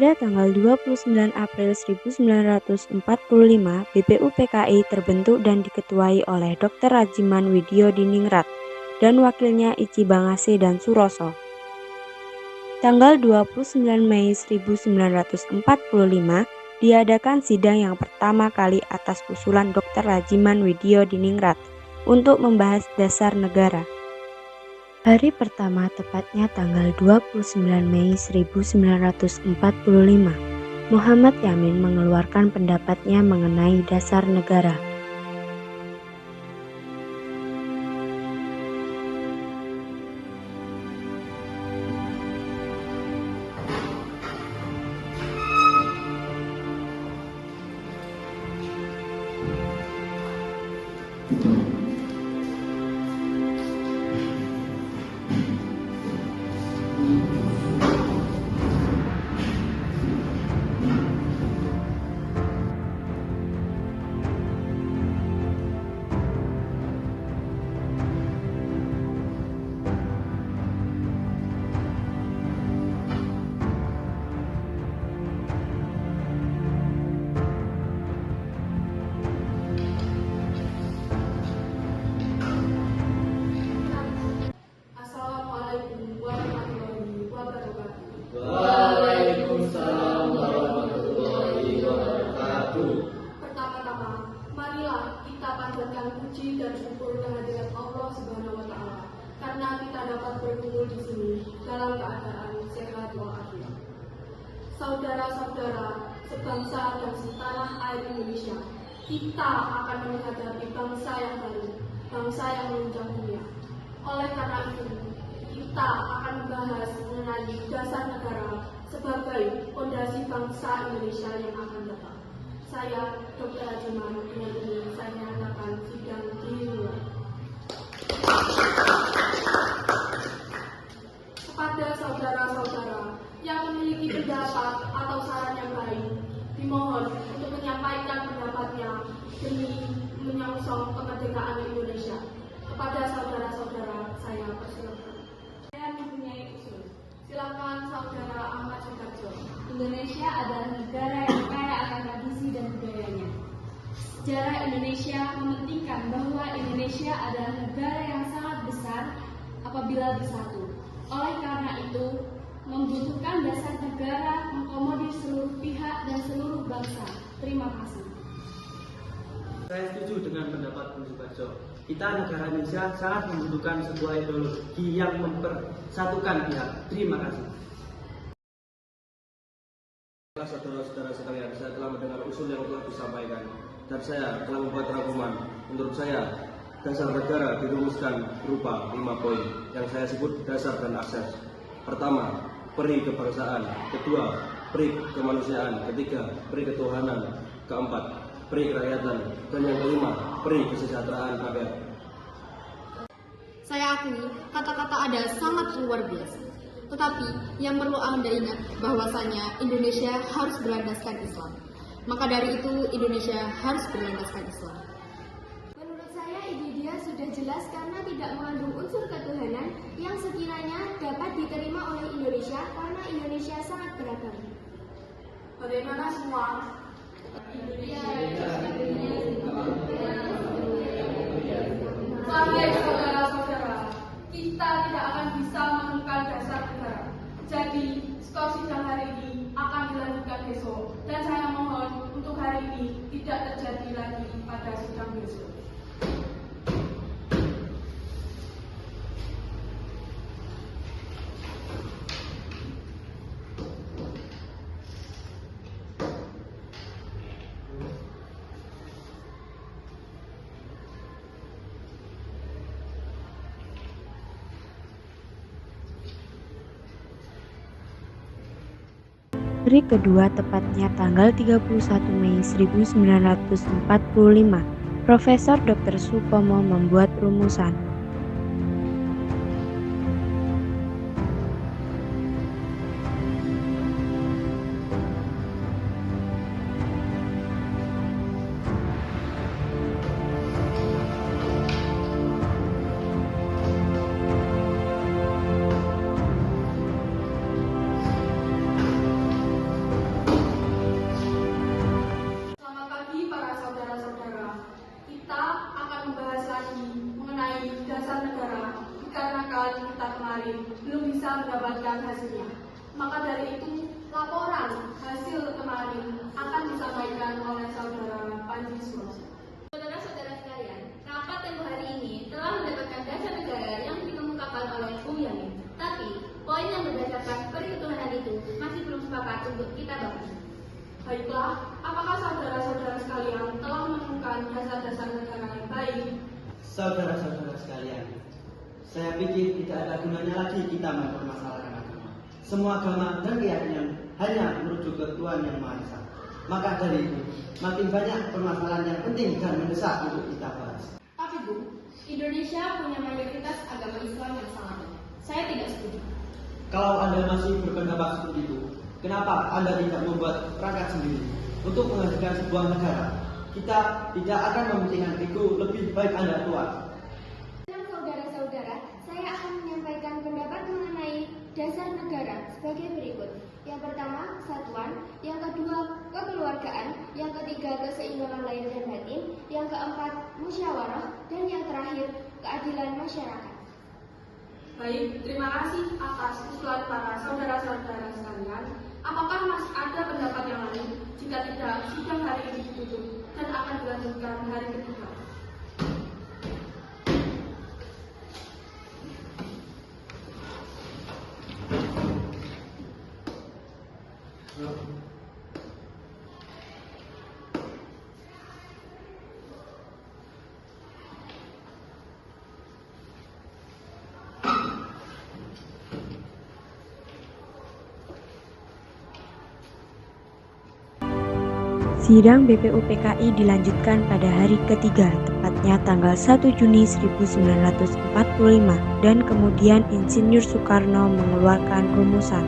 Pada tanggal 29 April 1945, BPUPKI terbentuk dan diketuai oleh Dr. Rajiman Widyodiningrat dan wakilnya Ichi Bangase dan Suroso. Tanggal 29 Mei 1945, diadakan sidang yang pertama kali atas usulan Dr. Rajiman Widyodiningrat untuk membahas dasar negara. Hari pertama tepatnya tanggal 29 Mei 1945, Muhammad Yamin mengeluarkan pendapatnya mengenai dasar negara. Waalaikumsalam warahmatullahi wabarakatuh. Pertama-tama, marilah kita panjatkan puji dan syukur kehadirat Allah Subhanahu wa Ta'ala karena kita dapat berkumpul di sini dalam keadaan sehat walafiat. Saudara-saudara sebangsa dan setanah air Indonesia, kita akan menghadapi bangsa yang baru, bangsa yang menunjang dunia. Oleh karena itu, kita akan membahas mengenai dasar negara sebagai fondasi bangsa Indonesia yang akan datang. Saya, Dr. Rajiman, dengan ini saya menyatakan sidang dimulai. Kepada saudara-saudara yang memiliki pendapat atau saran yang baik, dimohon untuk menyampaikan pendapatnya demi menyongsong kemerdekaan Indonesia. Kepada saudara-saudara, saya persilakan. Saya mempunyai usul. Silakan saudara Ahmad Sudarjo. Indonesia adalah negara yang kaya akan tradisi dan budayanya. Sejarah Indonesia mementingkan bahwa Indonesia adalah negara yang sangat besar apabila bersatu. Oleh karena itu, membutuhkan dasar negara mengakomodir seluruh pihak dan seluruh bangsa. Terima kasih. Saya setuju dengan pendapat Bung Subarjo. Kita negara Indonesia sangat membutuhkan sebuah ideologi yang mempersatukan pihak. Terima kasih. Saudara-saudara sekalian, saya telah mendengar usul yang telah disampaikan dan saya telah membuat rangkuman. Menurut saya, dasar negara dirumuskan berupa 5 poin yang saya sebut dasar dan akses. Pertama, peri kebangsaan. Kedua, peri kemanusiaan. Ketiga, peri ketuhanan. Keempat, peri kerakyatan. Dan yang kelima, peri kesejahteraan rakyat. Saya akui kata-kata ada sangat luar biasa. Tetapi yang perlu Anda ingat bahwasanya Indonesia harus berlandaskan Islam. Maka dari itu Indonesia harus berlandaskan Islam. Menurut saya ide dia sudah jelas karena tidak mengandung unsur ketuhanan yang sekiranya dapat diterima oleh Indonesia karena Indonesia sangat beragam. Bagaimana semua? Wahai saudara-saudara, kita tidak akan bisa menemukan dasar negara. Jadi, skor sidang hari ini akan dilanjutkan besok. Dan saya mohon untuk hari ini tidak terjadi lagi pada sidang besok. Hari kedua tepatnya tanggal 31 Mei 1945, Profesor Dr. Supomo membuat rumusan. kemarin belum bisa mendapatkan hasilnya. Maka dari itu, laporan hasil kemarin akan disampaikan oleh saudara Panji Suroso. Saudara-saudara sekalian, rapat tempo hari ini telah mendapatkan dasar negara yang dikemukakan oleh Bung Yamin. Tapi, poin yang berdasarkan perhitungan itu masih belum sepakat untuk kita bahas. Baiklah, apakah saudara-saudara sekalian telah menemukan dasar-dasar negara yang baik? Saudara-saudara sekalian, saya pikir tidak ada gunanya lagi kita mempermasalahkan agama. Semua agama dan keyakinan hanya merujuk ke Tuhan Yang Maha Esa. Maka dari itu, makin banyak permasalahan yang penting dan mendesak untuk kita bahas. Tapi Bu, Indonesia punya mayoritas agama Islam yang sangat banyak. Saya tidak setuju. Kalau Anda masih berpendapat seperti itu, kenapa Anda tidak membuat perangkat sendiri untuk menghasilkan sebuah negara? Kita tidak akan mementingkan ego lebih baik Anda tua. Saudara-saudara, saya akan menyampaikan pendapat mengenai dasar negara sebagai berikut. Yang pertama, kesatuan. Yang kedua, kekeluargaan. Yang ketiga, keseimbangan lahir dan batin. Yang keempat, musyawarah. Dan yang terakhir, keadilan masyarakat. Baik, terima kasih atas usulan para saudara-saudara sekalian. Apakah masih ada pendapat yang lain? Jika tidak, sidang hari ini ditutup dan akan dilanjutkan hari ketiga. Sidang BPUPKI dilanjutkan pada hari ketiga, tepatnya tanggal 1 Juni 1945, dan kemudian Insinyur Soekarno mengeluarkan rumusan.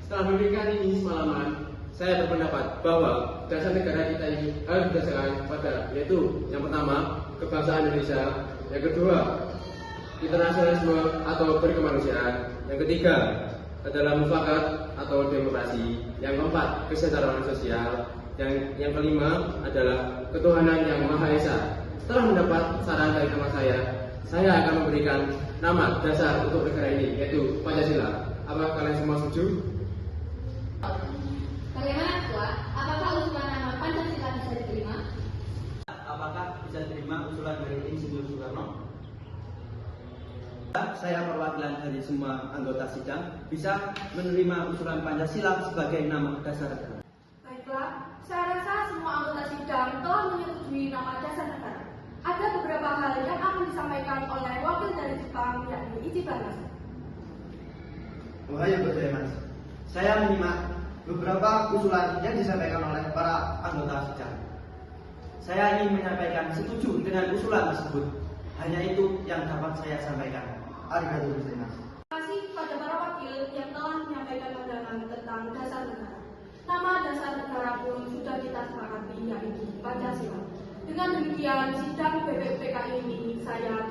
Setelah memberikan ini semalaman, saya berpendapat bahwa dasar negara kita ini harus didasarkan pada, yaitu yang pertama, kebangsaan Indonesia, yang kedua, internasionalisme atau berkemanusiaan, yang ketiga adalah mufakat atau demokrasi, yang keempat kesejahteraan sosial, yang kelima adalah ketuhanan yang Maha Esa. Setelah mendapat saran dari teman saya akan memberikan nama dasar untuk negara ini, yaitu Pancasila. Apakah kalian semua setuju? Bagaimana Ketua? Apakah usulan nama Pancasila bisa diterima? Apakah bisa diterima usulan dari Insinyur Soekarno? Saya perwakilan dari semua anggota sidang bisa menerima usulan Pancasila sebagai nama dasar negara. Baiklah, saya rasa semua anggota sidang telah menyetujui nama dasar negara. Ada beberapa hal yang akan disampaikan oleh wakil dari Jepang, yakni Ichibanas. Wahai Berdaya Mas, saya menyimak beberapa usulan yang disampaikan oleh para anggota sidang. Saya ingin menyampaikan setuju dengan usulan tersebut. Hanya itu yang dapat saya sampaikan. Arigatou gozaimasu. Terima kasih kepada para wakil yang telah menyampaikan pandangan tentang dasar negara. Nama dasar negara pun sudah kita sepakati, yaitu Pancasila. Dengan demikian, sidang BPUPKI ini saya